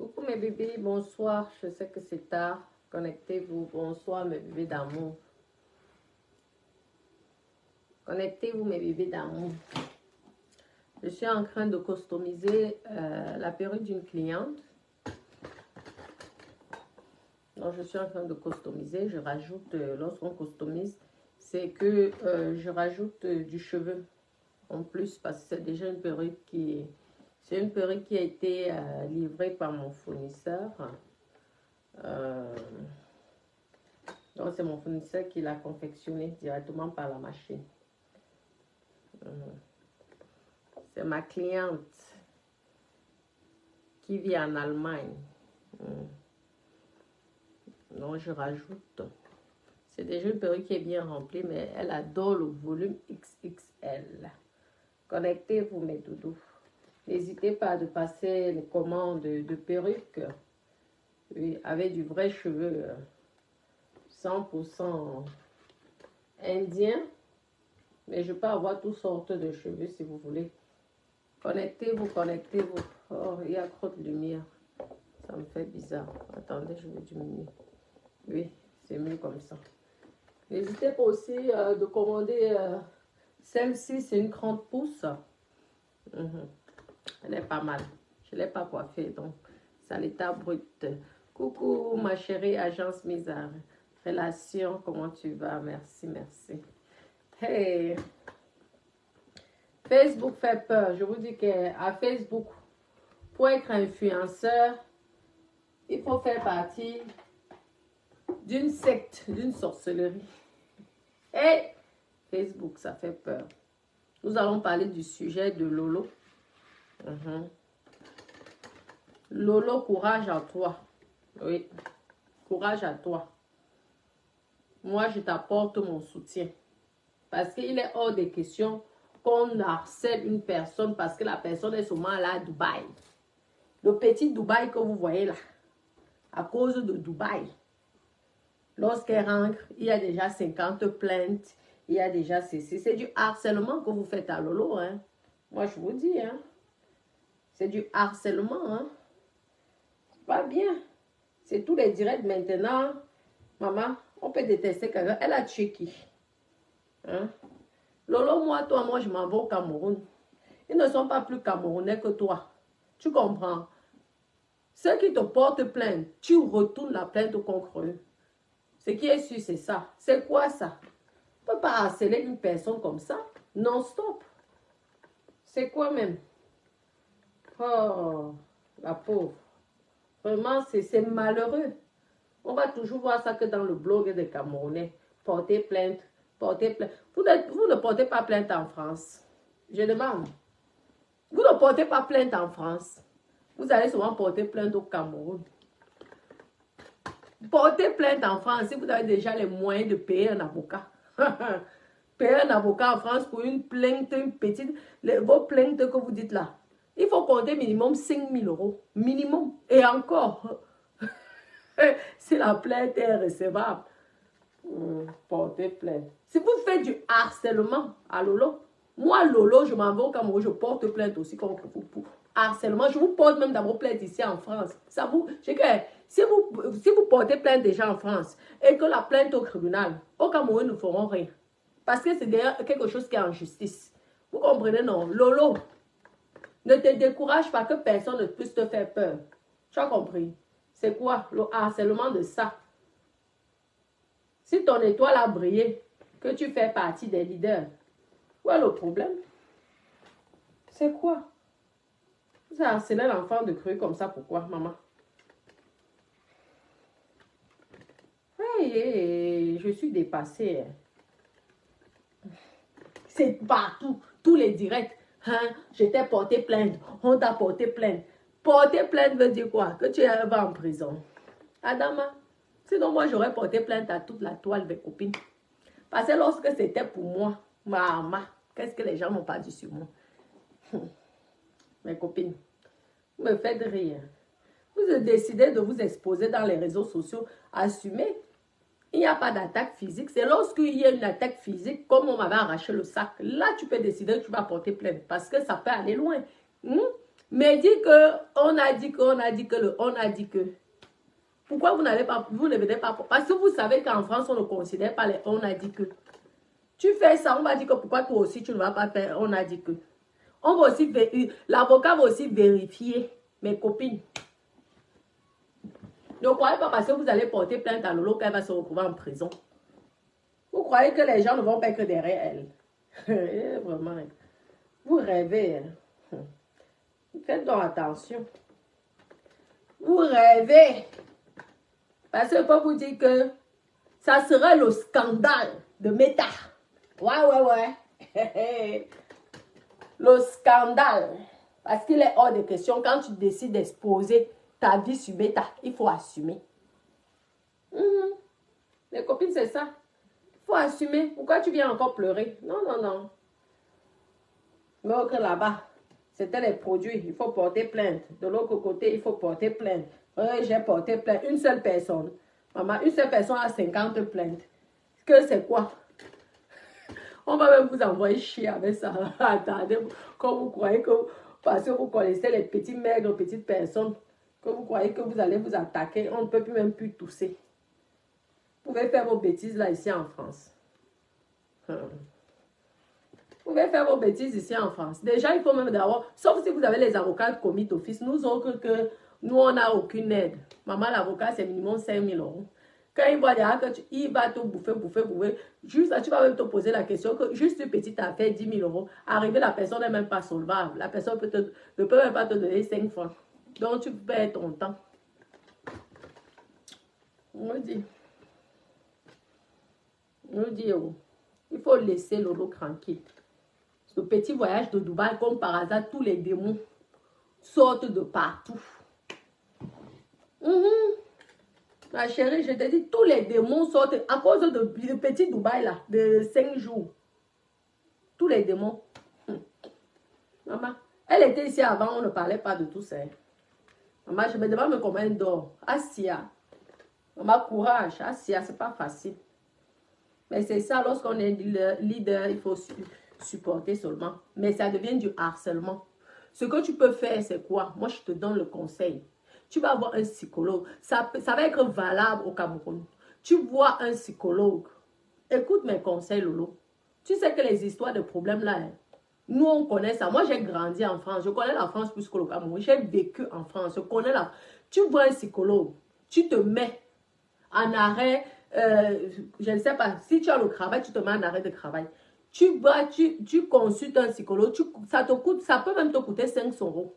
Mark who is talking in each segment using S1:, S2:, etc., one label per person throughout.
S1: Coucou mes bébés, bonsoir. Je sais que c'est tard. Connectez-vous. Bonsoir mes bébés d'amour. Connectez-vous mes bébés d'amour. Je suis en train de customiser la perruque d'une cliente. Donc je suis en train de customiser. Je rajoute, lorsqu'on customise, c'est que je rajoute du cheveu en plus parce que c'est déjà une perruque qui... C'est une perruque qui a été livrée par mon fournisseur. Donc c'est mon fournisseur qui l'a confectionné directement par la machine. C'est ma cliente qui vit en Allemagne. Donc je rajoute. C'est déjà une perruque qui est bien remplie, mais elle adore le volume XXL. Connectez-vous mes doudous. N'hésitez pas de passer les commandes de perruques avec du vrai cheveu 100% indien. Mais je peux avoir toutes sortes de cheveux si vous voulez. Connectez-vous, connectez-vous. Oh, il y a trop de lumière. Ça me fait bizarre. Attendez, je vais diminuer. Oui, c'est mieux comme ça. N'hésitez pas aussi de commander celle-ci, c'est une 30 pouces. Elle est pas mal. Je ne l'ai pas coiffée, donc c'est à l'état brut. Coucou ma chérie agence mise à relation, comment tu vas? Merci, merci. Hey! Facebook fait peur. Je vous dis qu'à Facebook, pour être influenceur, il faut faire partie d'une secte, d'une sorcellerie. Et Facebook, ça fait peur. Nous allons parler du sujet de Lolo. Lolo, courage à toi. Oui, courage à toi. Moi, je t'apporte mon soutien. Parce qu'il est hors des questions qu'on harcèle une personne parce que la personne est seulement là à Dubaï. Le petit Dubaï que vous voyez là, à cause de Dubaï. Lorsqu'elle rentre, il y a déjà 50 plaintes. Il y a déjà ceci. C'est du harcèlement que vous faites à Lolo. Hein. Moi, je vous dis. Hein. C'est du harcèlement. Hein. Pas bien. C'est tous les directs maintenant. Maman, on peut détester quelqu'un. Elle a tué qui? Hein? Lolo, moi, je m'en vais au Cameroun. Ils ne sont pas plus camerounais que toi. Tu comprends? Ceux qui te portent plainte, tu retournes la plainte contre eux. Ce qui est sûr, c'est ça. C'est quoi ça? On ne peut pas harceler une personne comme ça. Non-stop. C'est quoi même? Oh, la pauvre. Vraiment, c'est malheureux. On va toujours voir ça que dans le blog des Camerounais. Porter plainte, porter plainte. Vous ne portez pas plainte en France. Je demande. Vous ne portez pas plainte en France. Vous allez souvent porter plainte au Cameroun. Portez plainte en France si vous avez déjà les moyens de payer un avocat. Payer un avocat en France pour une plainte, une petite, vos plaintes que vous dites là. Il faut compter minimum 5 000 €. Minimum. Et encore, si la plainte est recevable, portez plainte. Si vous faites du harcèlement à Lolo, moi Lolo, je m'en vais au Cameroun, je porte plainte aussi contre vous pour harcèlement. Je vous porte même d'abord plainte ici en France. Ça vous, si vous portez plainte déjà en France et que la plainte au tribunal, au Cameroun ne feront rien. Parce que c'est quelque chose qui est en justice. Vous comprenez, non? Lolo, ne te décourage pas que personne ne puisse te faire peur. Tu as compris? C'est quoi le harcèlement de ça? Si ton étoile a brillé, que tu fais partie des leaders, où est le problème? C'est quoi? Vous harcelez l'enfant de cru comme ça, pourquoi, maman? Hey, je suis dépassée. C'est partout, tous les directs. Hein? Je t'ai porté plainte, on t'a porté plainte. Porter plainte veut dire quoi? Que tu vas en prison. Adama, sinon moi j'aurais porté plainte à toute la toile des copines. Parce que lorsque c'était pour moi, maman, qu'est-ce que les gens n'ont pas dit sur moi? Mes copines, vous me faites rire. Vous décidez de vous exposer dans les réseaux sociaux, assumez. Il n'y a pas d'attaque physique. C'est lorsqu'il y a une attaque physique, comme on m'avait arraché le sac, là tu peux décider que tu vas porter plainte parce que ça peut aller loin. Mais dit que, on a dit que, on a dit que, on a dit que. Pourquoi vous n'allez pas, vous ne venez pas? Parce que vous savez qu'en France, on ne considère pas les on a dit que. Tu fais ça, on va dire que pourquoi toi aussi tu ne vas pas faire on a dit que. On va aussi, l'avocat va aussi vérifier, mes copines. Ne croyez pas parce que vous allez porter plainte à Lolo qu'elle va se retrouver en prison. Vous croyez que les gens ne vont pas être derrière elle. Vraiment. Vous rêvez. Faites donc attention. Vous rêvez. Parce que je peux vous dire que ça sera le scandale de Meta. Ouais. Le scandale. Parce qu'il est hors de question. Quand tu décides d'exposer ta vie sur Meta, il faut assumer. Les copines, c'est ça. Il faut assumer. Pourquoi tu viens encore pleurer? Non. Mais autre là-bas, c'était les produits. Il faut porter plainte. De l'autre côté, il faut porter plainte. J'ai porté plainte. Une seule personne. Maman, une seule personne a 50 plaintes. Que c'est quoi? On va même vous envoyer chier avec ça. Attendez, quand vous croyez que, parce que vous connaissez les petits maigres, petites personnes, que vous croyez que vous allez vous attaquer, on ne peut plus même plus tousser. Vous pouvez faire vos bêtises là, ici en France. Vous pouvez faire vos bêtises ici en France. Déjà, il faut même d'abord, sauf si vous avez les avocats commis d'office, nous autres que nous, on n'a aucune aide. Maman, l'avocat, c'est minimum 5 000 €. Quand il voit derrière que il va te bouffer. Juste là, tu vas même te poser la question que juste une petite affaire, 10 000 €. Arriver, la personne n'est même pas solvable. La personne ne peut même pas te donner 5 francs. Donc, tu perds ton temps. On me dit, oh, il faut laisser Lolo tranquille. Ce petit voyage de Dubaï, comme par hasard, tous les démons sortent de partout. Ma chérie, je te dis, tous les démons sortent à cause de petit Dubaï là, de 5 jours. Tous les démons. Maman, elle était ici avant, on ne parlait pas de tout ça. Maman, je me demande comment elle dort. Assia. Maman, courage. Assia, c'est pas facile. Mais c'est ça, lorsqu'on est leader, il faut supporter seulement. Mais ça devient du harcèlement. Ce que tu peux faire, c'est quoi? Moi, je te donne le conseil. Tu vas voir un psychologue. Ça va être valable au Cameroun. Tu vois un psychologue. Écoute mes conseils, Lolo. Tu sais que les histoires de problèmes là, nous, on connaît ça. Moi, j'ai grandi en France. Je connais la France plus que le Cameroun. J'ai vécu en France. Je connais la... Tu vois un psychologue. Tu te mets en arrêt. Je ne sais pas. Si tu as le travail, tu te mets en arrêt de travail. Tu vas, tu consultes un psychologue. Ça peut même te coûter 500 €.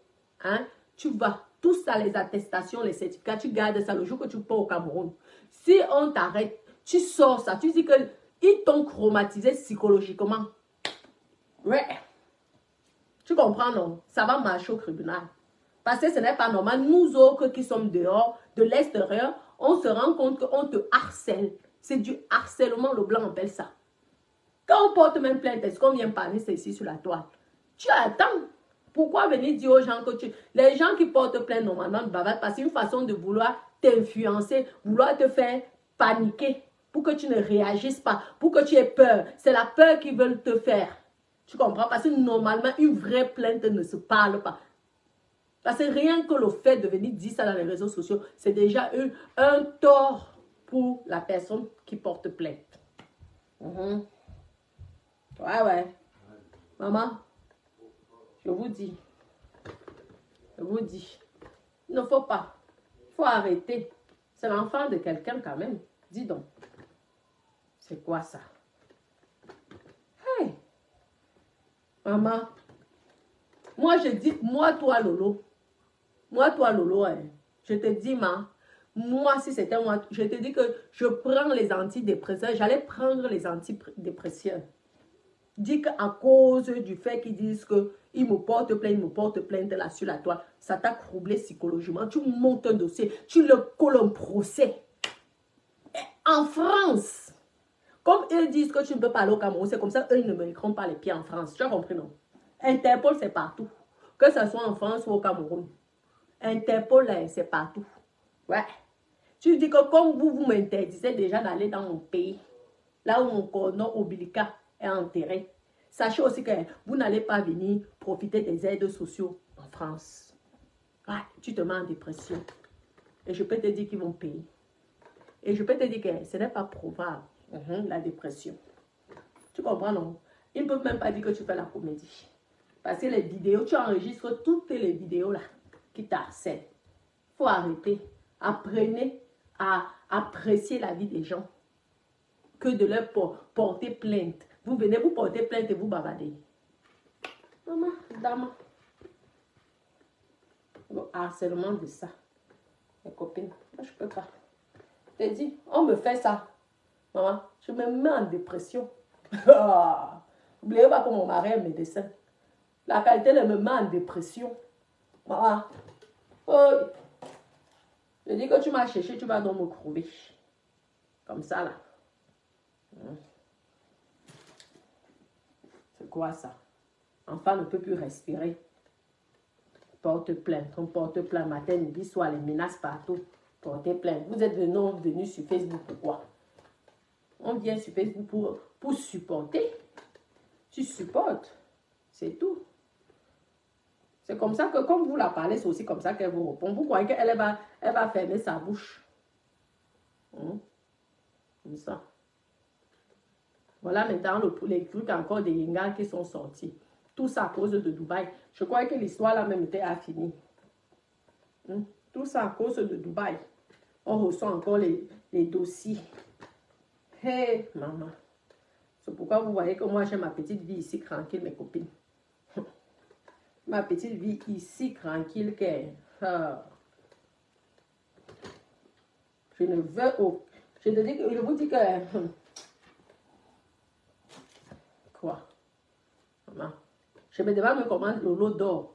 S1: Hein? Tu vas. Tout ça, les attestations, les certificats, tu gardes ça le jour que tu pars au Cameroun. Si on t'arrête, tu sors ça. Tu dis qu'ils t'ont traumatisé psychologiquement. Ouais. Tu comprends, non? Ça va marcher au tribunal. Parce que ce n'est pas normal. Nous autres qui sommes dehors, de l'extérieur, on se rend compte qu'on te harcèle. C'est du harcèlement, le blanc appelle ça. Quand on porte même plainte, est-ce qu'on vient parler ici sur la toile? Tu attends. Pourquoi venir dire aux gens que les gens qui portent plainte normalement ne bavardent pas, c'est une façon de vouloir t'influencer, vouloir te faire paniquer pour que tu ne réagisses pas, pour que tu aies peur. C'est la peur qu'ils veulent te faire. Tu comprends? Parce que normalement, une vraie plainte ne se parle pas. Parce que rien que le fait de venir dire ça dans les réseaux sociaux, c'est déjà un tort pour la personne qui porte plainte. Ouais. Maman, je vous dis, il ne faut pas, il faut arrêter. C'est l'enfant de quelqu'un quand même. Dis donc, c'est quoi ça? Hey, maman, moi je dis, moi toi Lolo, hein, je te dis, moi si c'était moi, je te dis que je prends les antidépresseurs, j'allais prendre les antidépresseurs. Dis qu'à cause du fait qu'ils disent qu'ils me portent plainte là sur la toile, ça t'a troublé psychologiquement. Tu montes un dossier, tu le colles un procès. Et en France, comme ils disent que tu ne peux pas aller au Cameroun, c'est comme ça, eux, ils ne me mettront pas les pieds en France. Tu as compris, non? Interpol, c'est partout. Que ce soit en France ou au Cameroun. Interpol, c'est partout. Ouais. Tu dis que comme vous m'interdisez déjà d'aller dans mon pays, là où mon cordon ombilical est enterré. Sachez aussi que vous n'allez pas venir profiter des aides sociaux en France. Ouais, tu te mets en dépression. Et je peux te dire qu'ils vont payer. Et je peux te dire que ce n'est pas probable, la dépression. Tu comprends, non? Ils ne peuvent même pas dire que tu fais la comédie. Parce que les vidéos, tu enregistres toutes les vidéos là qui t'harcèlent. Il faut arrêter. Apprenez à apprécier la vie des gens que de leur porter plainte. Vous venez vous porter plainte et vous bavardez. Maman, dame. Le harcèlement de ça. Mes copines, moi je peux pas. Je te dis, on me fait ça. Maman, je me mets en dépression. N'oubliez pas que mon mari est médecin. La qualité elle me met en dépression. Maman, oh, je dis que tu m'as cherché, tu vas donc me crever. Comme ça là. C'est quoi ça? Enfant ne peut plus respirer. Porte plainte. On porte plainte matin, midi, soir, les menaces partout. Portez plainte. Vous êtes venus sur Facebook pourquoi? On vient sur Facebook pour supporter. Tu supportes. C'est tout. C'est comme ça que, comme vous la parlez, c'est aussi comme ça qu'elle vous répond. Vous croyez qu'elle va fermer sa bouche. Comme ça. Voilà maintenant les trucs encore des Yingas qui sont sortis. Tout ça à cause de Dubaï. Je croyais que l'histoire là même était affinie. Tout ça à cause de Dubaï. On reçoit encore les dossiers. Hey, maman. C'est pourquoi vous voyez que moi j'ai ma petite vie ici tranquille, mes copines. Ma petite vie ici tranquille que je ne veux je vous dis que quoi, maman, je me demande comment Lolo dort.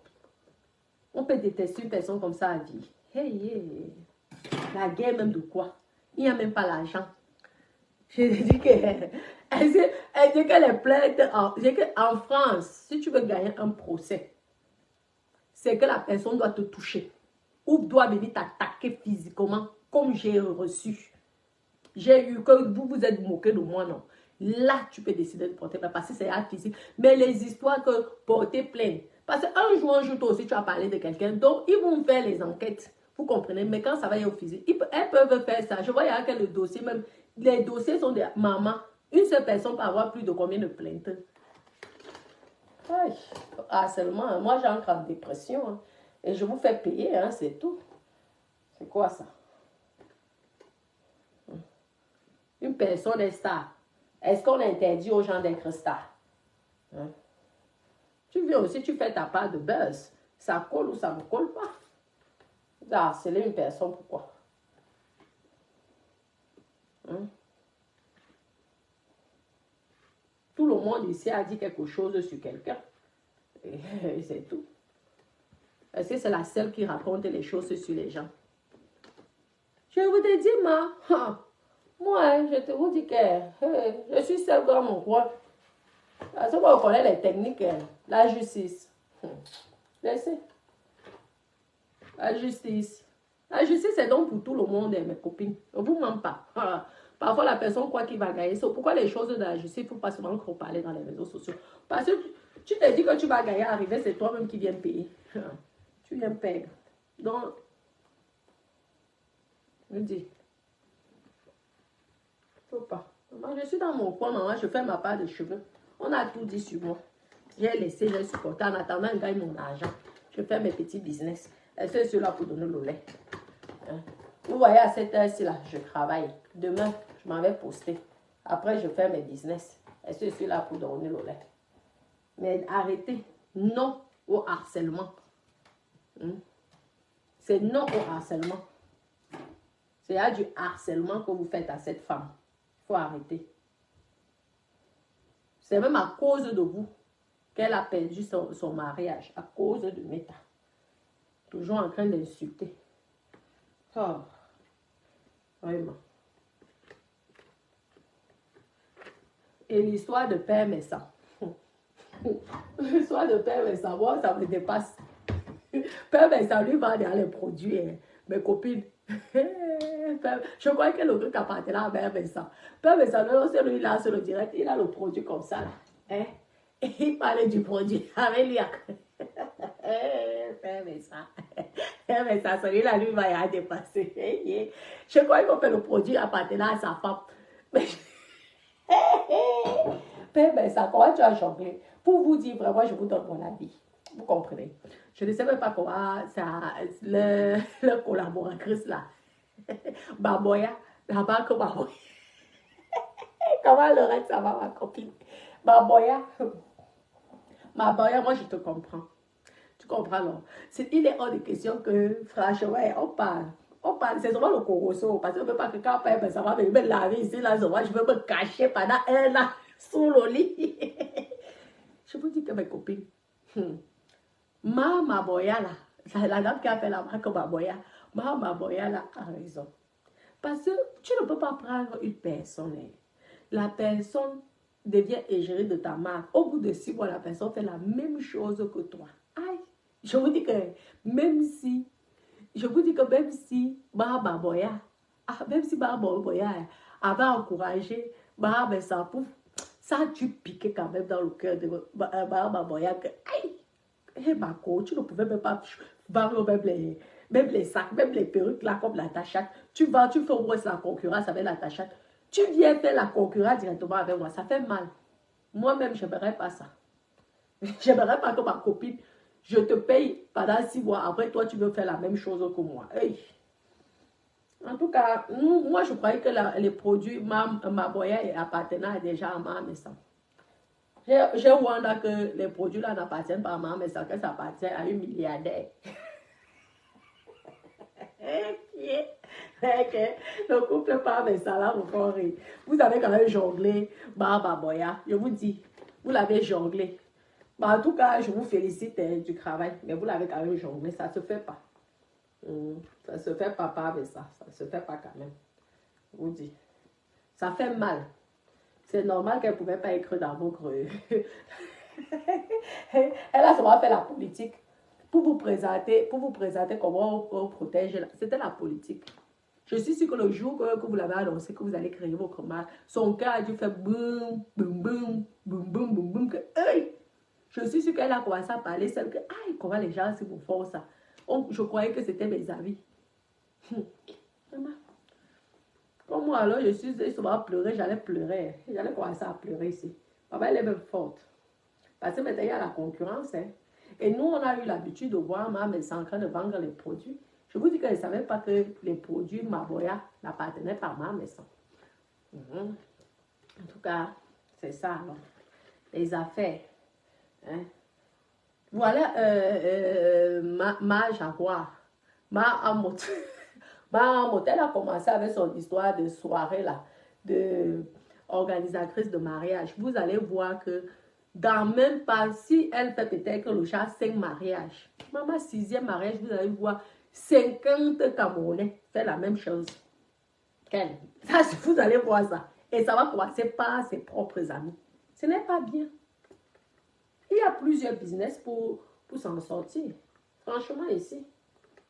S1: On peut détester une personne comme ça à vie. Hey, la guerre même de quoi? Il n'y a même pas l'argent. Je dis que elle dit qu'elle est plainte en France. Si tu veux gagner un procès, c'est que la personne doit te toucher ou doit venir t'attaquer physiquement comme j'ai reçu. J'ai eu que vous êtes moqué de moi, non. Là, tu peux décider de porter plainte parce que c'est acte physique. Mais les histoires que porter plainte, parce qu'un jour, toi aussi, tu as parlé de quelqu'un, donc ils vont faire les enquêtes. Vous comprenez? Mais quand ça va y au physique, elles peuvent faire ça. Je vois, il y a que le dossier, même les dossiers sont des mamans. Une seule personne peut avoir plus de combien de plaintes? Ah, seulement, moi j'entre en dépression. Hein, et je vous fais payer, hein, c'est tout. C'est quoi ça? Une personne est star. Est-ce qu'on interdit aux gens d'être stars? Hein? Tu viens aussi, tu fais ta part de buzz. Ça colle ou ça ne colle pas? Harceler une personne, pourquoi? Hein? Tout le monde ici a dit quelque chose sur quelqu'un. Et c'est tout. Est-ce que c'est la seule qui raconte les choses sur les gens? Je vous ai dit, moi, je te vous dis que je suis seule dans mon coin. Parce qu'on connaît les techniques, la justice. Laissez. La justice. La justice, c'est donc pour tout le monde, mes copines. Ne vous ment pas. Parfois, la personne croit qu'il va gagner. C'est pourquoi les choses de la justice, il ne faut pas souvent trop parler dans les réseaux sociaux. Parce que tu te dis que tu vas gagner, arriver, c'est toi-même qui viens payer. Tu viens payer. Donc, je dis, faut pas. Moi, je suis dans mon coin, maman, je fais ma part de cheveux. On a tout dit sur moi. J'ai laissé, j'ai supporté. En attendant, je gagne mon argent. Je fais mes petits business. Et c'est ceux-là pour donner le lait. Hein? Vous voyez, à cette heure-ci, là, je travaille. Demain, je m'en vais poster. Après, je fais mes business. Et c'est celui-là pour donner le lait. Mais arrêtez. Non au harcèlement. C'est non au harcèlement. C'est à du harcèlement que vous faites à cette femme. Il faut arrêter. C'est même à cause de vous qu'elle a perdu son mariage. À cause de Meta. Toujours en train d'insulter. Oh. Vraiment. Et l'histoire de Père Messa. L'histoire de Père Messa, moi, ça me dépasse. Père Messa, lui, va dans les produits. Hein. Mes copines. Je crois que le truc appartenait à Père Messa. Père Messa, c'est lui, là, sur le direct, il a le produit comme ça. Là. Hein? Et il parlait du produit avec lui. Père Messa. Mais ça, celui-là, lui, va y aller dépasser. Je crois qu'on peut le produit appartenant à sa femme. Mais, mais ça, comment tu as jonglé? Pour vous dire vraiment, je vous donne mon avis. Vous comprenez? Je ne sais même pas comment ça, le collaboratrice là, Baboya, la banque Baboya. Comment Lorette, ça va, ma copine? Baboya, moi je te comprends. Tu comprends, non? Il est hors de question que, franchement, on parle. On parle, c'est souvent le corosso, parce qu'on ne veut pas que quand ben, ça va me laver ici, là, je veux me cacher pendant un an sous le lit. Je vous dis que mes copines, Maboya là, la dame qui a fait la marque Maboya, Maboya là a raison. Parce que tu ne peux pas prendre une personne. La personne devient égérie de ta marque. Au bout de 6 mois, la personne fait la même chose que toi. Aïe, je vous dis que même si Baboya, avait encouragé ça a dû piquer quand même dans le cœur de Baboya que aïe, hey, Marco, tu ne pouvais même pas vendre même les sacs, même les perruques là comme la tachate. Tu fais au moins la concurrence avec la tachate. Tu viens faire la concurrence directement avec moi, ça fait mal. Moi-même, je n'aimerais pas ça. Je n'aimerais pas que ma copine, je te paye pendant 6 mois, après toi, tu veux faire la même chose que moi. Hey. En tout cas, moi, je croyais que les produits Maboya appartenaient déjà à ma maison. J'ai wonder que les produits là n'appartiennent pas à ma maison, que ça appartient à une milliardaire. Le couple par mes salaires vous font rire. Vous avez quand même jonglé, Baboya. Je vous dis, vous l'avez jonglé. Bah, en tout cas, je vous félicite du travail, mais vous l'avez quand même jonglé, ça ne se fait pas. Ça ne se fait pas avec ça, ça ne se fait pas quand même. Je vous dis, ça fait mal. C'est normal qu'elle ne pouvait pas écrire dans votre... Elle a souvent fait la politique pour vous présenter comment on protège. C'était la politique. Je suis sûre que le jour que vous l'avez annoncé, que vous allez créer votre marque, son cœur a dû faire boum, boum, boum, boum, boum, boum, boum, que hey! Je suis sûre qu'elle a commencé à parler, celle que, aïe, comment les gens si vous font ça. Je croyais que c'était mes amis. Comme moi, alors, je suis souvent à pleurer, j'allais pleurer. J'allais commencer à pleurer ici. Papa, elle est même forte. Parce que maintenant, il y a la concurrence. Hein. Et nous, on a eu l'habitude de voir ma mère en train de vendre les produits. Je vous dis qu'elle ne savait pas que les produits Maboya n'appartenaient pas à ma maison. En tout cas, c'est ça. Alors. Les affaires. Hein. Voilà ma Jaguar. Ma Amot. Ma Amot, elle a commencé avec son histoire de soirée là, de organisatrice de mariage. Vous allez voir que dans même pas, si elle fait peut-être le chat 5 mariages, maman 6e mariage, vous allez voir 50 Camerounais fait la même chose. Ça, vous allez voir ça. Et ça va commencer par ses propres amis. Ce n'est pas bien. Il y a plusieurs business pour s'en sortir. Franchement, ici,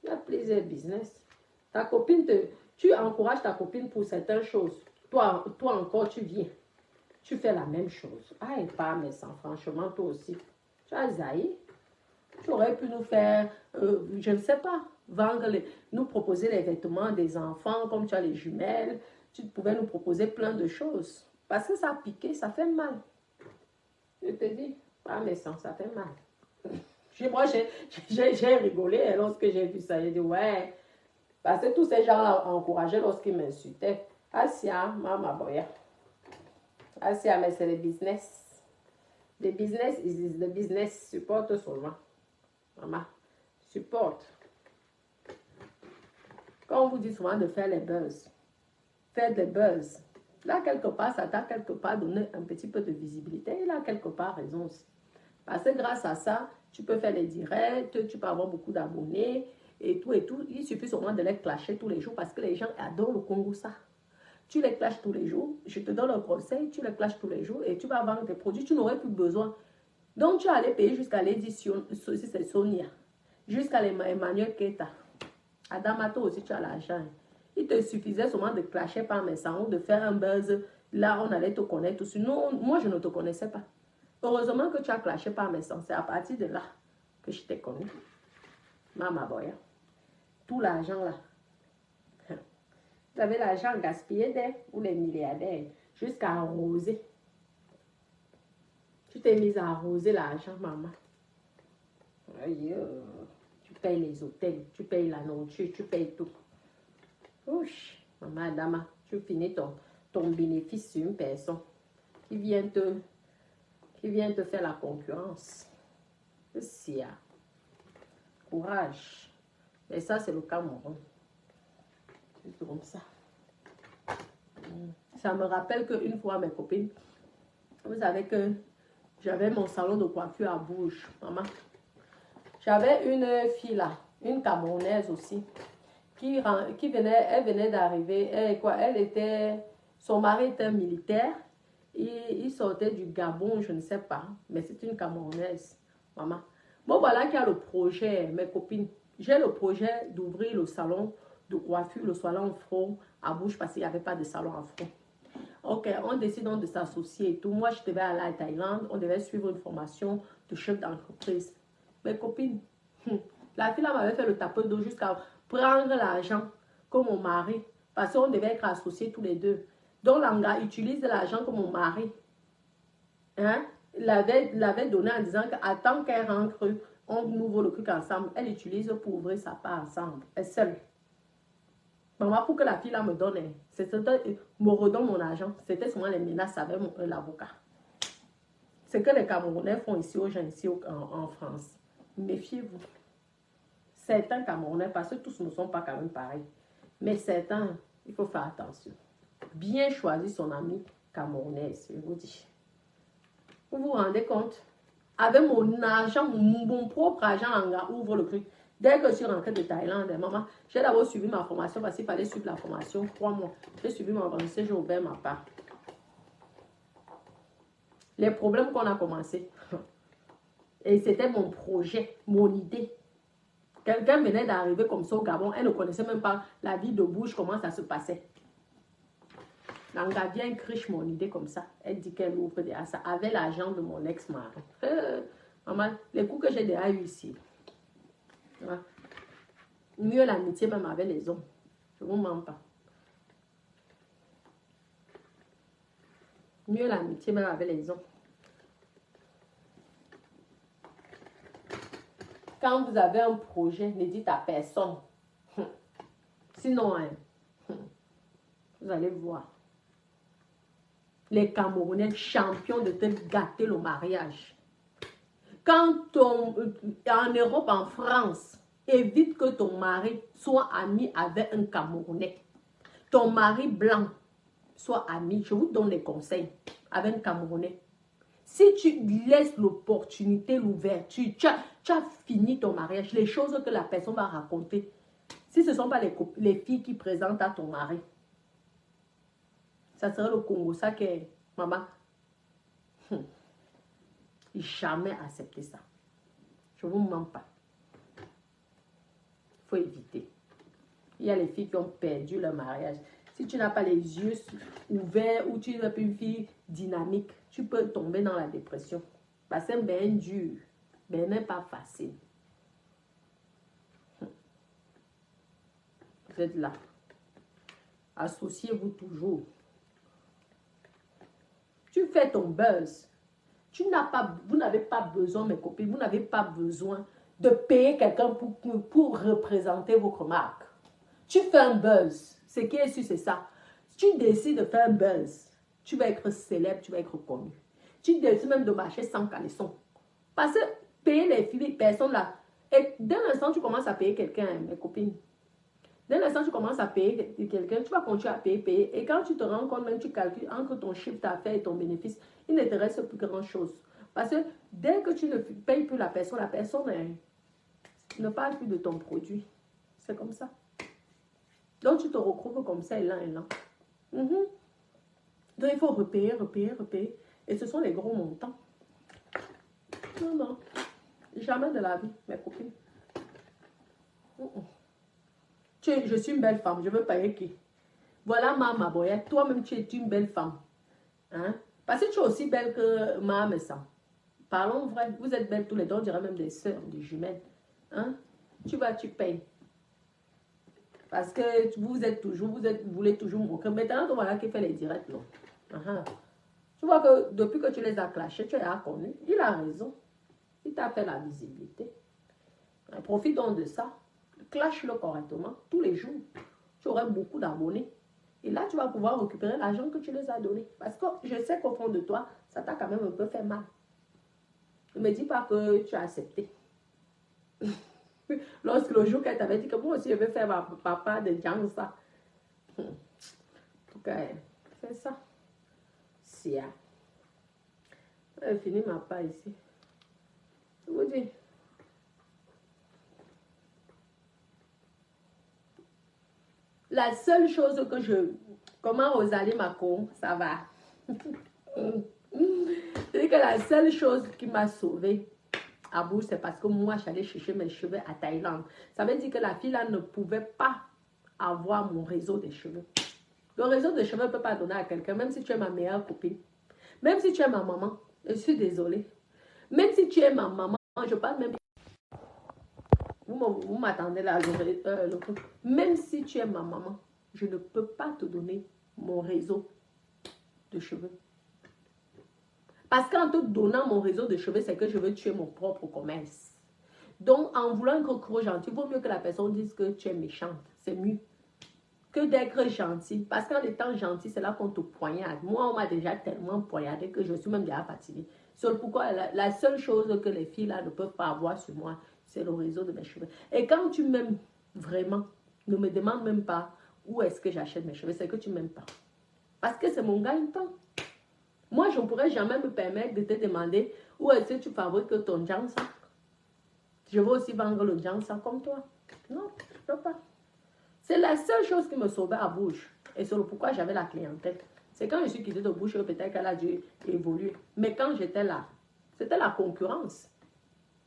S1: il y a plusieurs business. Ta copine, tu encourages ta copine pour certaines choses. Toi encore, tu viens. Tu fais la même chose. Ah, et pas, mais sans, franchement, toi aussi. Tu as zaï. Tu aurais pu nous faire, je ne sais pas, nous proposer les vêtements des enfants, comme tu as les jumelles. Tu pouvais nous proposer plein de choses. Parce que ça a piqué, ça fait mal. Je te dis, pas mais sans, ça fait mal. Moi, j'ai rigolé lorsque j'ai vu ça. J'ai dit, ouais. Parce que tous ces gens encourageaient lorsqu'ils m'insultaient. Asia, Mama Boya. Asia, mais c'est le business. Le business is the business. Supporte seulement. Maman, supporte. Quand on vous dit souvent de faire les buzz, faire des buzz. Là, quelque part, ça t'a quelque part donné un petit peu de visibilité. Et là, quelque part, raison aussi. Parce que grâce à ça, tu peux faire les directs, tu peux avoir beaucoup d'abonnés et tout et tout. Il suffit seulement de les clasher tous les jours parce que les gens adorent le Congo ça. Tu les clashes tous les jours, je te donne un conseil, tu les clashes tous les jours et tu vas vendre tes produits, tu n'aurais plus besoin. Donc, tu allais payer jusqu'à l'édition, si c'est Sonia, jusqu'à Emmanuel Keta. Adamato aussi, tu as l'argent. Il te suffisait seulement de clasher par mes salons, de faire un buzz. Là, on allait te connaître aussi. Non, moi, je ne te connaissais pas. Heureusement que tu as clashé par mes sens. C'est à partir de là que je t'ai connu. Mama Boya. tout l'argent là. Vous avez l'argent gaspillé ou les milliardaires jusqu'à arroser. Tu t'es mise à arroser l'argent, maman. Aïe, tu payes les hôtels, tu payes la nourriture, tu payes tout. Ouch, maman, dama, tu finis ton bénéfice sur une personne qui vient te faire la concurrence. C'est courage. Et ça, c'est le Cameroun. C'est comme ça. Ça me rappelle qu'une fois, mes copines, vous savez que j'avais mon salon de coiffure à Bourges, maman. J'avais une fille là, une Camerounaise aussi, elle venait d'arriver, son mari était militaire, il sortait du Gabon, je ne sais pas, mais c'est une Camerounaise, maman. Bon, voilà qu'il y a le projet, mes copines, j'ai le projet d'ouvrir le salon de coiffure, le salon Fro à Bourges, parce qu'il n'y avait pas de salon à Fro. Ok, on décide donc de s'associer et tout. Moi, je devais aller à Thaïlande, on devait suivre une formation de chef d'entreprise. Mes copines, la fille là m'avait fait le tapeur d'eau jusqu'à prendre l'argent comme mon mari, parce qu'on devait être associés tous les deux. Donc, l'anga utilise l'argent comme mon mari. Hein? L'avait donné en disant qu'attends qu'elle rentre, on ouvre le truc ensemble. Elle utilise pour ouvrir sa part ensemble. Elle seule. Maman, pour que la fille là me donne, me redonne mon argent, c'était souvent les menaces avec l'avocat. C'est que les Camerounais font ici aux gens, ici en France. Méfiez-vous. Certains Camerounais, parce que tous ne sont pas quand même pareils, mais certains, il faut faire attention. Bien choisir son ami camerounais, je vous dis. Vous vous rendez compte? Avec mon argent, mon propre argent, ouvre le truc. Dès que je suis rentrée de Thaïlande, maman, j'ai d'abord suivi ma formation parce qu'il fallait suivre la formation 3 mois. J'ai suivi ma formation, j'ai ouvert ma part. Les problèmes qu'on a commencé. Et c'était mon projet, mon idée. Quelqu'un venait d'arriver comme ça au Gabon, elle ne connaissait même pas la vie de Bourges, comment ça se passait. L'anga vient criche mon idée comme ça. Elle dit qu'elle ouvre déjà ça avec l'argent de mon ex-mari. Maman, les coups que j'ai déjà eu ici. Ouais. Mieux l'amitié même avec les hommes. Je ne vous mens pas. Mieux l'amitié même avec les hommes. Quand vous avez un projet, ne dites à personne. Sinon, hein, vous allez voir. Les Camerounais champions de te gâter le mariage. Quand en Europe, en France, évite que ton mari soit ami avec un Camerounais. Ton mari blanc soit ami, je vous donne les conseils, avec un Camerounais. Si tu laisses l'opportunité, l'ouverture, tu as fini ton mariage, les choses que la personne va raconter. Si ce ne sont pas les filles qui présentent à ton mari, ça serait le Congo, ça que maman, jamais accepter ça. Je ne vous mens pas. Il faut éviter. Il y a les filles qui ont perdu leur mariage. Si tu n'as pas les yeux ouverts ou tu n'es pas une fille dynamique, tu peux tomber dans la dépression. Parce que c'est bien dur. Mais n'est pas facile. Vous êtes là. Associez-vous toujours. Tu fais ton buzz. Vous n'avez pas besoin, mes copines, vous n'avez pas besoin de payer quelqu'un pour représenter votre marque. Tu fais un buzz. Ce qui est sûr, c'est ça. Tu décides de faire un buzz. Tu vas être célèbre, tu vas être connu. Tu décides même de marcher sans caleçon. Parce que payer les filles, personne là. Et dès l'instant tu commences à payer quelqu'un, mes copines, dès l'instant tu commences à payer quelqu'un, tu vas continuer à payer. Et quand tu te rends compte, même tu calcules entre ton chiffre d'affaires et ton bénéfice, il ne te reste plus grand chose. Parce que dès que tu ne payes plus la personne ne parle plus de ton produit. C'est comme ça. Donc tu te retrouves comme ça, élan. Donc il faut repayer. Et ce sont les gros montants. Non. Jamais de la vie, mes copines. Je suis une belle femme, je veux payer qui? Voilà ma boyette. Toi-même, tu es une belle femme. Hein? Parce que tu es aussi belle que ma Messa. Parlons vrai. Vous êtes belles tous les deux. On dirait même des sœurs, des jumelles. Hein? Tu payes. Parce que vous voulez toujours montrer. Maintenant, voilà qui fait les directs, non. Tu vois que depuis que tu les as clashés, tu as connu. Il a raison. Il t'a fait la visibilité. Profite donc de ça. Clash-le correctement tous les jours. Tu auras beaucoup d'abonnés. Et là, tu vas pouvoir récupérer l'argent que tu les as donné. Parce que je sais qu'au fond de toi, ça t'a quand même un peu fait mal. Ne me dis pas que tu as accepté. Lorsque le jour qu'elle t'avait dit que moi aussi, je vais faire ma papa de Djansa. En tout cas, fais ça. Sia. J'ai fini ma part ici. Je vous dis. La seule chose que je... Comment Rosalie Macron, ça va. C'est que la seule chose qui m'a sauvée à bout, c'est parce que moi, j'allais chercher mes cheveux à Thaïlande. Ça veut dire que la fille là ne pouvait pas avoir mon réseau de cheveux. Le réseau de cheveux ne peut pas donner à quelqu'un, même si tu es ma meilleure copine. Même si tu es ma maman, je suis désolée. Même si tu es ma maman, je parle même... Vous m'attendez là, même si tu es ma maman, je ne peux pas te donner mon réseau de cheveux. Parce qu'en te donnant mon réseau de cheveux, c'est que je veux tuer mon propre commerce. Donc, en voulant être trop gentil, il vaut mieux que la personne dise que tu es méchante. C'est mieux que d'être gentil. Parce qu'en étant gentil, c'est là qu'on te poignarde. Moi, on m'a déjà tellement poignardé que je suis même déjà fatiguée. Seul pourquoi la seule chose que les filles là ne peuvent pas avoir sur moi, c'est le réseau de mes cheveux. Et quand tu m'aimes vraiment, ne me demande même pas où est-ce que j'achète mes cheveux. C'est que tu m'aimes pas. Parce que c'est mon gagne-pain. Moi, je ne pourrais jamais me permettre de te demander où est-ce que tu fabriques ton Djansa. Je veux aussi vendre le Djansa comme toi. Non, je ne peux pas. C'est la seule chose qui me sauvait à Bouche. Et c'est pourquoi j'avais la clientèle. C'est quand je suis quittée de Bouche, peut-être qu'elle a dû évoluer. Mais quand j'étais là, c'était la concurrence.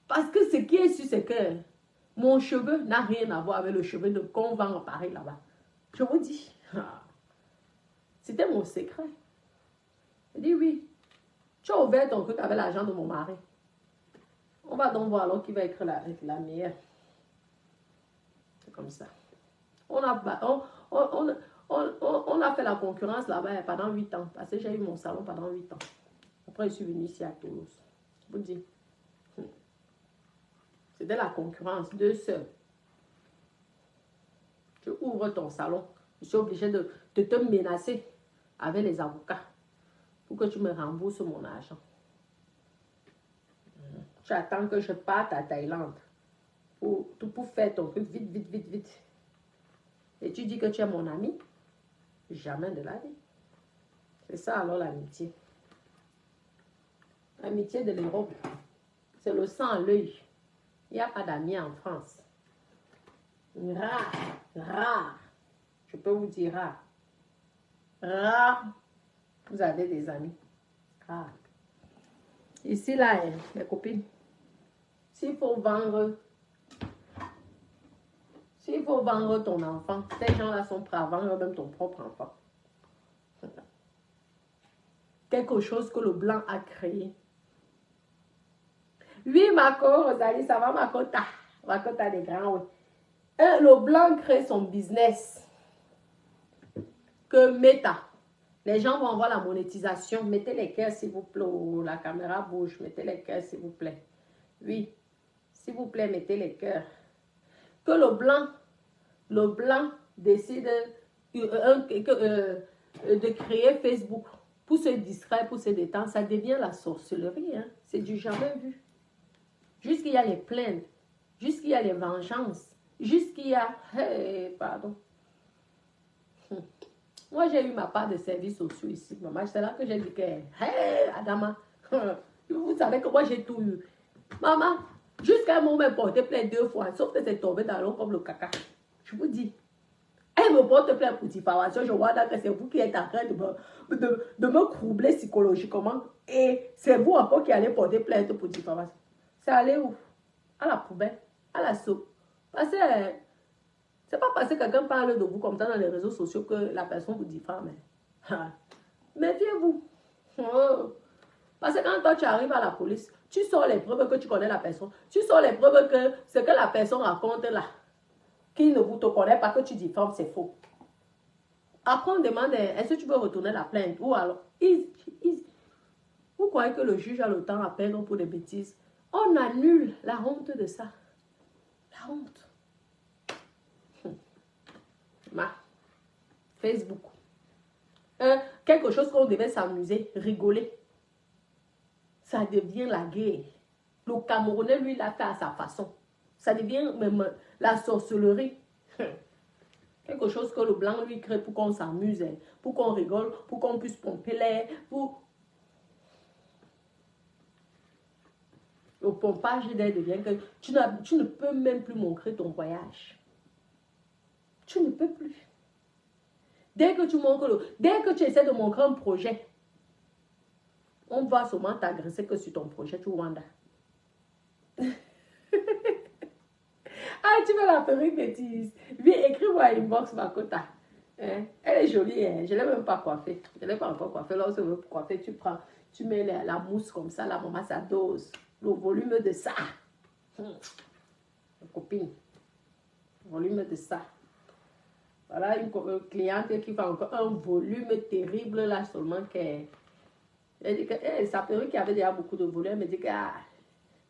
S1: Parce que ce qui est sûr, c'est que mon cheveu n'a rien à voir avec le cheveu qu'on vend en Paris là-bas. Je vous dis. C'était mon secret. Je dis oui. Tu as ouvert ton truc avec l'argent de mon mari. On va donc voir alors qui va être la meilleure. C'est comme ça. On a fait la concurrence là-bas pendant 8 ans. Parce que j'ai eu mon salon pendant 8 ans. Après, je suis venue ici à Toulouse. Je vous dis. C'était la concurrence. 2 sœurs. Tu ouvres ton salon. Je suis obligée de te menacer avec les avocats pour que tu me rembourses mon argent. Tu attends que je parte à Thaïlande pour faire ton truc vite, vite, vite, vite. Et tu dis que tu es mon ami? Jamais de la vie. C'est ça alors l'amitié. L'amitié de l'Europe. C'est le sang à l'œil. Il n'y a pas d'amis en France. Rare, rare. Je peux vous dire rare. Rare. Vous avez des amis. Rare. Ici, là, mes copines. S'il faut vendre ton enfant, ces gens-là sont prêts à vendre même ton propre enfant. Quelque chose que le blanc a créé. Oui, Marco, Rosalie, ça va, Makota. Makota des grands, oui. Le blanc crée son business. Que Meta. Les gens vont voir la monétisation. Mettez les cœurs, s'il vous plaît. La caméra bouge. Mettez les cœurs, s'il vous plaît. Oui. S'il vous plaît, mettez les cœurs. Que le blanc décide de créer Facebook pour se distraire, pour se détendre. Ça devient la sorcellerie. Hein? C'est du jamais vu. Jusqu'il y a les plaintes. Jusqu'il y a les vengeances. Jusqu'il y a... Hey, pardon. Moi, j'ai eu ma part de services sociaux ici, maman. C'est là que j'ai dit que, hey, Adama, vous savez que moi, j'ai tout eu. Maman, jusqu'à un moment, elle me portait plainte 2 fois, sauf que c'est tombé dans l'eau comme le caca. Je vous dis. Elle me porte plainte pour diffamation. Je vois que c'est vous qui êtes en train de me croubler psychologiquement. Et c'est vous encore qui allez porter plainte pour diffamation. C'est aller où? À la poubelle, à la soupe. Parce que... c'est pas parce que quelqu'un parle de vous comme ça dans les réseaux sociaux que la personne vous diffame. Méfiez-vous. Parce que quand toi tu arrives à la police, tu sors les preuves que tu connais la personne. Tu sors les preuves que ce que la personne raconte là, qui ne vous te connaît pas, que tu diffames, c'est faux. Après, on demande, est-ce que tu veux retourner la plainte? Ou alors, vous croyez que le juge a le temps à perdre pour des bêtises? On annule la honte de ça. La honte. Facebook. Quelque chose qu'on devait s'amuser, rigoler. Ça devient la guerre. Le Camerounais, lui, l'a fait à sa façon. Ça devient même la sorcellerie. Quelque chose que le blanc lui crée pour qu'on s'amuse, pour qu'on rigole, pour qu'on puisse pomper l'air. Le pompage d'air devient que tu ne peux même plus montrer ton voyage. Tu ne peux plus. Dès que tu essaies de montrer un projet, on va seulement t'agresser que sur ton projet, tu Rwanda. Ah, tu veux la perruque bêtise. Viens, écris-moi inbox Makota. Hein? Elle est jolie, hein? Je ne l'ai même pas coiffée. Je ne l'ai pas encore coiffée. Lorsque tu veux coiffer, tu mets la mousse comme ça, la maman, ça dose. Le volume de ça. Copine. Le volume de ça. Voilà une cliente qui fait encore un volume terrible là seulement qu'elle. Elle dit que sa perruque qui avait déjà beaucoup de volume, elle me dit que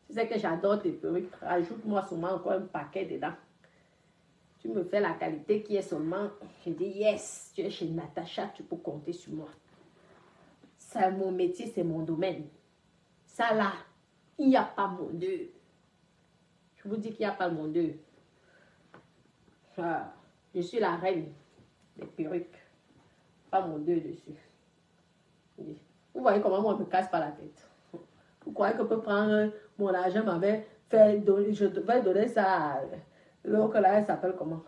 S1: tu sais que j'adore tes perruques, ajoute-moi seulement encore un paquet dedans. Tu me fais la qualité qui est seulement. Je dis yes, tu es chez Natacha, tu peux compter sur moi. C'est mon métier, c'est mon domaine. Ça là, il n'y a pas mon deux. Je vous dis qu'il n'y a pas mon deux. Ah, je suis la reine des perruques. Pas mon deux dessus. Vous voyez comment moi, je ne me casse pas la tête. Vous croyez que je peux prendre mon argent, je vais donner ça à l'autre là, elle s'appelle comment?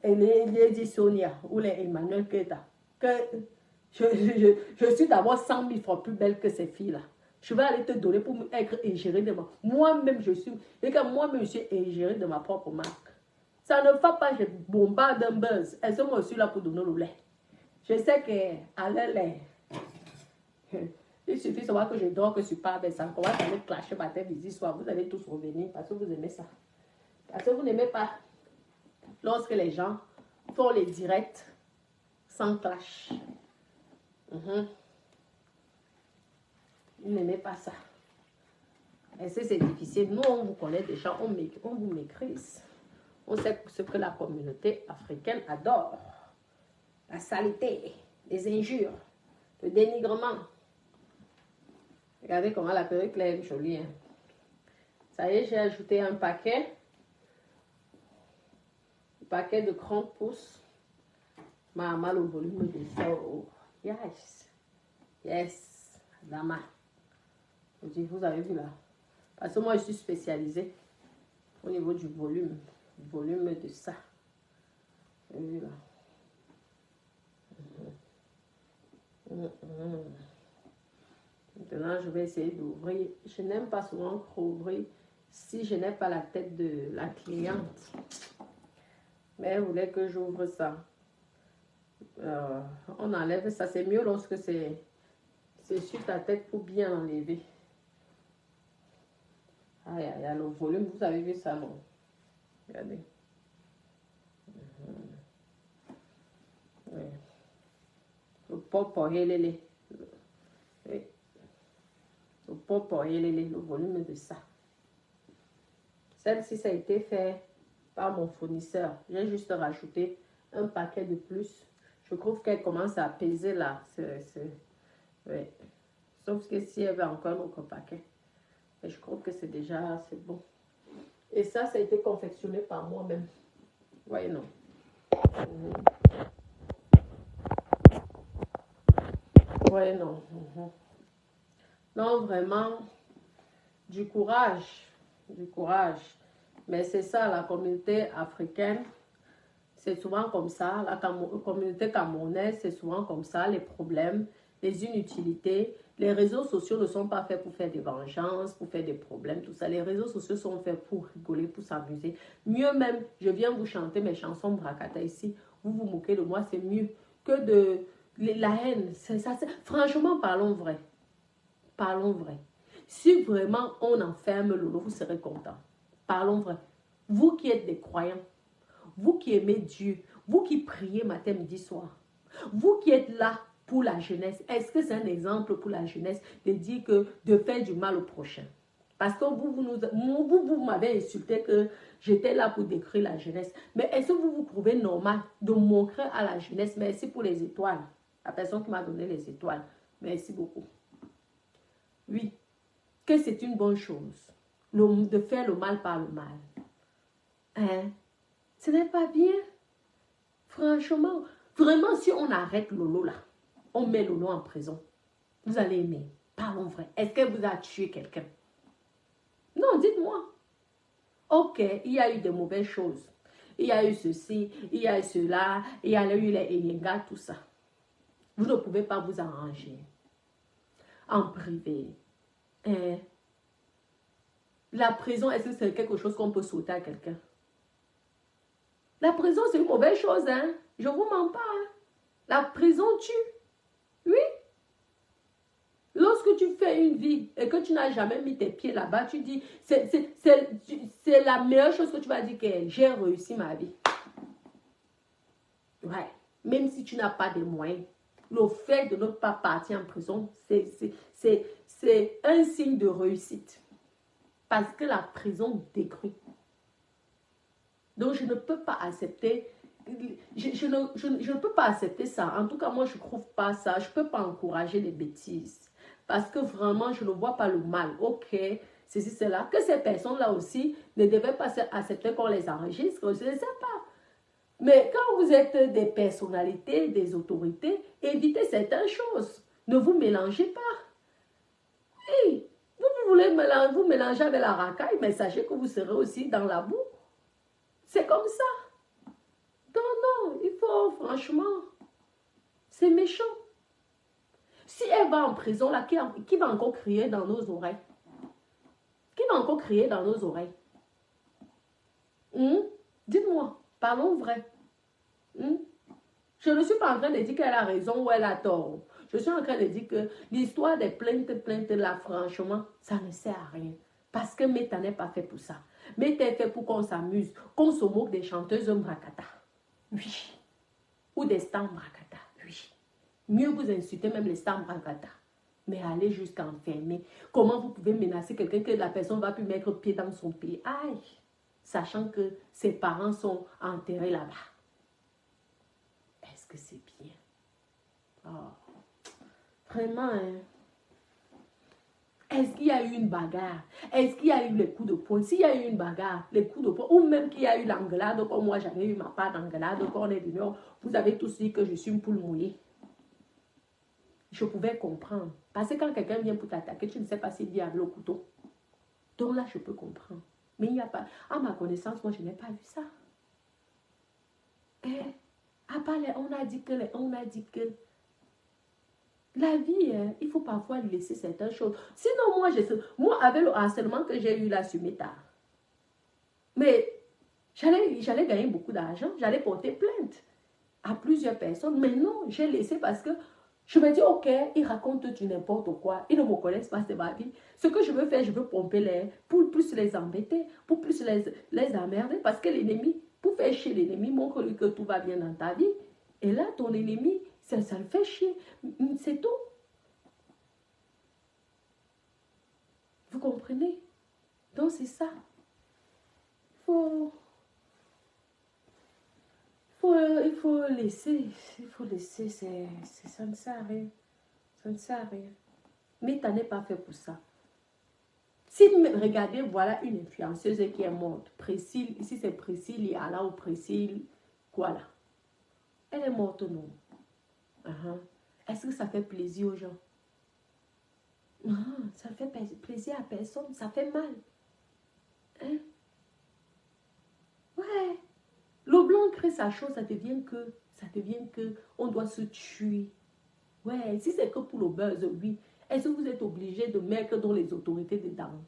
S1: Elle est dit Sonia ou les Emmanuel Keta. Que je suis d'abord 100 000 fois plus belle que ces filles-là. Je vais aller te donner pour être égérée de moi-même, je suis égérée de ma propre marque. Ça ne va pas, je bombarde un buzz. Elles sont aussi là pour donner le lait. Je sais qu'à leur lait, il suffit de savoir que je dors, que je suis pas avec ça. On va aller clasher matin, midi, soir. Vous allez tous revenir parce que vous aimez ça. Parce que vous n'aimez pas lorsque les gens font les directs sans clash. Vous n'aimez pas ça. Et c'est difficile. Nous, on vous connaît déjà, on vous maîtrise. On sait ce que la communauté africaine adore. La saleté, les injures, le dénigrement. Regardez comment la perruque est jolie. Hein. Ça y est, j'ai ajouté un paquet. Un paquet de 30 pouces. Maman, le volume de ça. Oh. Yes. Yes. Dama. Vous avez vu là. Parce que moi, je suis spécialisée au niveau du volume. Le volume de ça. Vous avez vu là. Maintenant, je vais essayer d'ouvrir. Je n'aime pas souvent trop ouvrir si je n'ai pas la tête de la cliente. Mais elle voulait que j'ouvre ça. On enlève ça. C'est mieux lorsque c'est sur ta tête pour bien l'enlever. Aïe, aïe, aïe, le volume, vous avez vu ça, non? Regardez. Oui. Le popo, le popo, le volume de ça. Celle-ci, ça a été fait par mon fournisseur. J'ai juste rajouté un paquet de plus. Je trouve qu'elle commence à peser là. Oui. Sauf que si elle veut encore un autre paquet. Mais je trouve que c'est déjà, c'est bon. Et ça a été confectionné par moi-même. Voyez, non. Voyez, non. Non, vraiment, du courage. Du courage. Mais c'est ça, la communauté africaine, c'est souvent comme ça. La communauté camerounaise, c'est souvent comme ça. Les problèmes, les inutilités. Les réseaux sociaux ne sont pas faits pour faire des vengeances, pour faire des problèmes, tout ça. Les réseaux sociaux sont faits pour rigoler, pour s'amuser. Mieux même, je viens vous chanter mes chansons Brakata ici. Vous vous moquez de moi, c'est mieux que de la haine. Franchement, parlons vrai. Parlons vrai. Si vraiment on enferme Lolo, vous serez content. Parlons vrai. Vous qui êtes des croyants, vous qui aimez Dieu, vous qui priez matin, midi, soir, vous qui êtes là pour la jeunesse, est-ce que c'est un exemple pour la jeunesse de dire que de faire du mal au prochain? Parce que vous m'avez insulté que j'étais là pour décrire la jeunesse. Mais est-ce que vous vous trouvez normal de montrer à la jeunesse, merci pour les étoiles, la personne qui m'a donné les étoiles, merci beaucoup. Oui, que c'est une bonne chose de faire le mal par le mal. Hein? Ce n'est pas bien. Franchement, vraiment, si on arrête Lolo là, on met Lolo en prison, vous allez aimer. Parlons vrai. Est-ce qu'elle vous a tué quelqu'un? Non, dites-moi. Ok, il y a eu de mauvaises choses. Il y a eu ceci, il y a eu cela, il y a eu les Eyenga, tout ça. Vous ne pouvez pas vous arranger. En privé. Hein? La prison, est-ce que c'est quelque chose qu'on peut sauter à quelqu'un? La prison, c'est une mauvaise chose, hein? Je ne vous mens pas. Hein? La prison tue. Oui. Lorsque tu fais une vie et que tu n'as jamais mis tes pieds là-bas, tu dis, c'est la meilleure chose que tu vas dire que j'ai réussi ma vie. Ouais. Même si tu n'as pas de moyens. Le fait de ne pas partir en prison, c'est un signe de réussite. Parce que la prison détruit. Donc, je ne peux pas accepter, je ne peux pas accepter ça. En tout cas, moi, je ne trouve pas ça. Je ne peux pas encourager les bêtises. Parce que vraiment, je ne vois pas le mal. Ok, c'est cela. Que ces personnes-là aussi ne devaient pas accepter qu'on les enregistre. Je ne sais pas. Mais quand vous êtes des personnalités, des autorités, évitez certaines choses. Ne vous mélangez pas. Hey, vous voulez vous mélanger avec la racaille, mais sachez que vous serez aussi dans la boue. C'est comme ça. Non, non, il faut, franchement, c'est méchant. Si elle va en prison, là, qui va encore crier dans nos oreilles? Qui va encore crier dans nos oreilles? Dites-moi, parlons vrai. Je ne suis pas en train de dire qu'elle a raison ou elle a tort. Je suis en train de dire que l'histoire des plaintes là, franchement, ça ne sert à rien. Parce que Meta n'est pas fait pour ça. Meta est fait pour qu'on s'amuse, qu'on se moque des chanteuses Mbrakata. Oui. Ou des stars Mbrakata. Oui. Mieux vous insulter même les stars Mbrakata. Mais aller jusqu'à enfermer. Comment vous pouvez menacer quelqu'un que la personne va plus mettre pied dans son pays? Aïe. Sachant que ses parents sont enterrés là-bas. Est-ce que c'est bien? Oh. Vraiment, hein? Est-ce qu'il y a eu une bagarre? Est-ce qu'il y a eu les coups de poing? S'il y a eu une bagarre, les coups de poing, ou même qu'il y a eu l'engueulade, comme moi j'avais eu ma part d'engueulade, quand on est venu, vous avez tous dit que je suis une poule mouillée. Je pouvais comprendre. Parce que quand quelqu'un vient pour t'attaquer, tu ne sais pas s'il vient avec le couteau. Donc là, je peux comprendre. Mais il n'y a pas, à ma connaissance, moi je n'ai pas vu ça. Et, à part on a dit que, la vie, hein, il faut parfois laisser certaines choses. Sinon, moi avec le harcèlement que j'ai eu là sur mes tares, mais j'allais gagner beaucoup d'argent, j'allais porter plainte à plusieurs personnes. Mais non, j'ai laissé parce que je me dis, ok, ils racontent du n'importe quoi, ils ne me connaissent pas, c'est ma vie. Ce que je veux faire, je veux pomper pour plus les embêter, pour plus les emmerder, parce que l'ennemi, pour faire chier l'ennemi, montre-lui que tout va bien dans ta vie. Et là, ton ennemi, ça le fait chier. C'est tout. Vous comprenez? Donc, c'est ça. Il faut laisser. Il faut laisser. Ça ne sert à rien. Ça ne sert à rien. Mais tu n'en es pas fait pour ça. Si regardez, voilà une influenceuse qui est morte. Priscille, ici c'est Priscille, Yala ou Priscille, quoi là? Elle est morte, non? Est-ce que ça fait plaisir aux gens? Ça ne fait plaisir à personne, ça fait mal. Hein? Ouais. Le blanc crée sa chose, ça devient que on doit se tuer. Ouais, si c'est que pour le buzz, oui. Est-ce que vous êtes obligé de mettre dans les autorités dedans?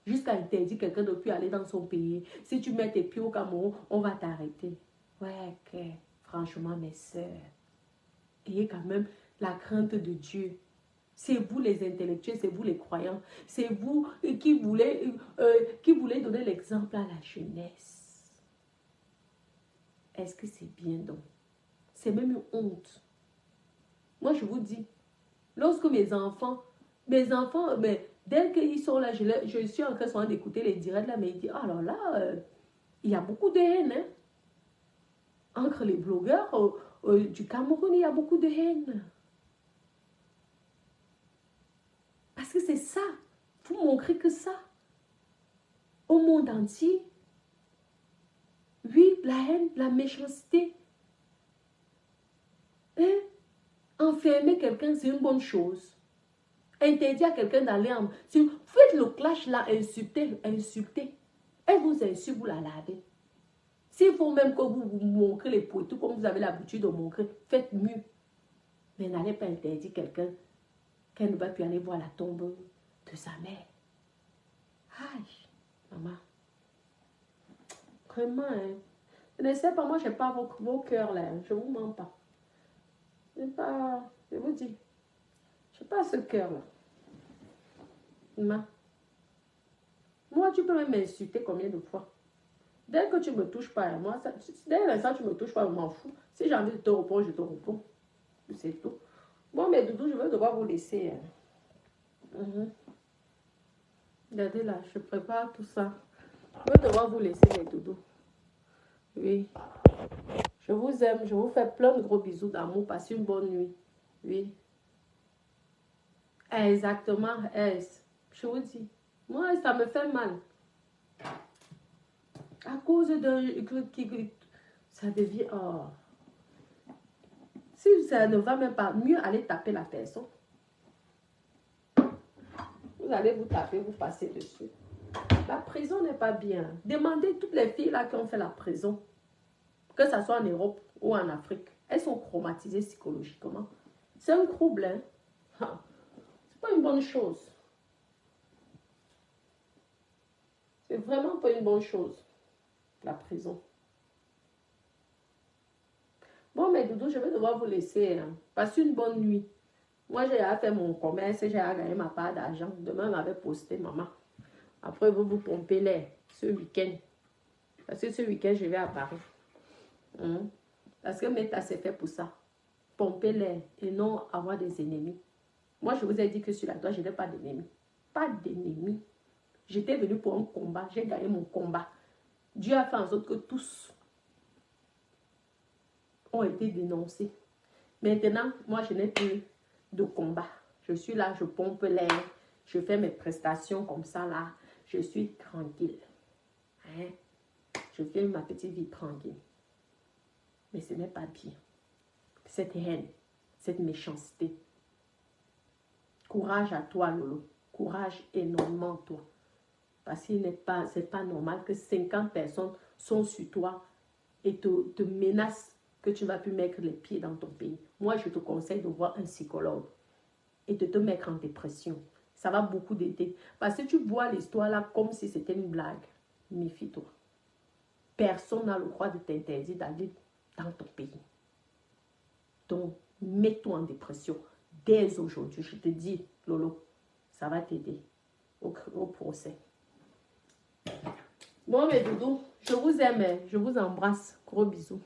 S1: Jusqu'à interdire quelqu'un de ne plus aller dans son pays. Si tu mets tes pieds au Cameroun, on va t'arrêter. Ouais, ok. Franchement, mes sœurs, ayez quand même la crainte de Dieu. C'est vous les intellectuels, c'est vous les croyants. C'est vous qui voulez donner l'exemple à la jeunesse. est-ce que c'est bien donc? C'est même une honte. Moi, je vous dis, lorsque mes enfants, mais dès qu'ils sont là, je suis en train d'écouter les directs là, mais ils disent, oh là là, il y a beaucoup de haine, hein? Entre les blogueurs du Cameroun, il y a beaucoup de haine. Parce que c'est ça. Vous montrez que ça. Au monde entier. Oui, la haine, la méchanceté. Hein? Enfermer quelqu'un, c'est une bonne chose. Interdire à quelqu'un d'aller en... Si vous faites le clash là, insulter. Elle vous insulte, vous la lavez. S'il faut même que vous montrez les poteaux comme vous avez l'habitude de montrer, faites mieux. Mais n'allez pas interdire quelqu'un qu'elle ne va plus aller voir la tombe de sa mère. Aïe, maman. Vraiment, hein. Je ne sais pas, moi, je n'ai pas vos cœurs là. Hein. Je ne vous mens pas. Je vous dis, je n'ai pas ce cœur là. Maman. Moi, tu peux même m'insulter combien de fois. Dès que tu ne me touches pas à moi, dès l'instant que tu ne me touches pas, je m'en fous. Si j'ai envie de te répondre, je te réponds. C'est tout. Bon, mais Doudou, je vais devoir vous laisser. Hein. Regardez là, je prépare tout ça. Je vais devoir vous laisser, mes doudous. Oui. Je vous aime. Je vous fais plein de gros bisous d'amour. Passez une bonne nuit. Oui. Exactement. Je vous dis. Moi, ça me fait mal. À cause de... Ça devient... Oh. Si ça ne va même pas, mieux aller taper la personne. Vous allez vous taper, vous passez dessus. La prison n'est pas bien. Demandez toutes les filles là qui ont fait la prison, que ce soit en Europe ou en Afrique, elles sont traumatisées psychologiquement. C'est un trouble, hein? C'est pas une bonne chose. C'est vraiment pas une bonne chose, la prison. Bon, mes doudous, je vais devoir vous laisser. Hein. Passez une bonne nuit. Moi, j'ai à faire mon commerce, j'ai à gagner ma part d'argent. Demain, m'avait posté, maman. Après, vous pompez l'air ce week-end. Parce que ce week-end, je vais à Paris. Parce que Meta, c'est fait pour ça. Pomper l'air et non avoir des ennemis. Moi, je vous ai dit que sur la toile, je n'ai pas d'ennemis. Pas d'ennemis. J'étais venue pour un combat. J'ai gagné mon combat. Dieu a fait en sorte que tous ont été dénoncés. Maintenant, moi, je n'ai plus de combat. Je suis là, je pompe l'air. Je fais mes prestations comme ça, là. Je suis tranquille. Hein? Je fais ma petite vie tranquille. Mais ce n'est pas bien. Cette haine, cette méchanceté. Courage à toi, Lolo. Courage énormément, toi. Parce qu'il n'est pas, c'est pas normal que 50 personnes sont sur toi et te menacent que tu ne vas plus mettre les pieds dans ton pays. Moi, je te conseille de voir un psychologue et de te mettre en dépression. Ça va beaucoup t'aider. Parce que tu vois l'histoire là comme si c'était une blague. Méfie-toi. Personne n'a le droit de t'interdire d'aller dans ton pays. Donc, mets-toi en dépression. Dès aujourd'hui, je te dis, Lolo, ça va t'aider au procès. Bon, mes doudous, je vous aime, je vous embrasse. Gros bisous.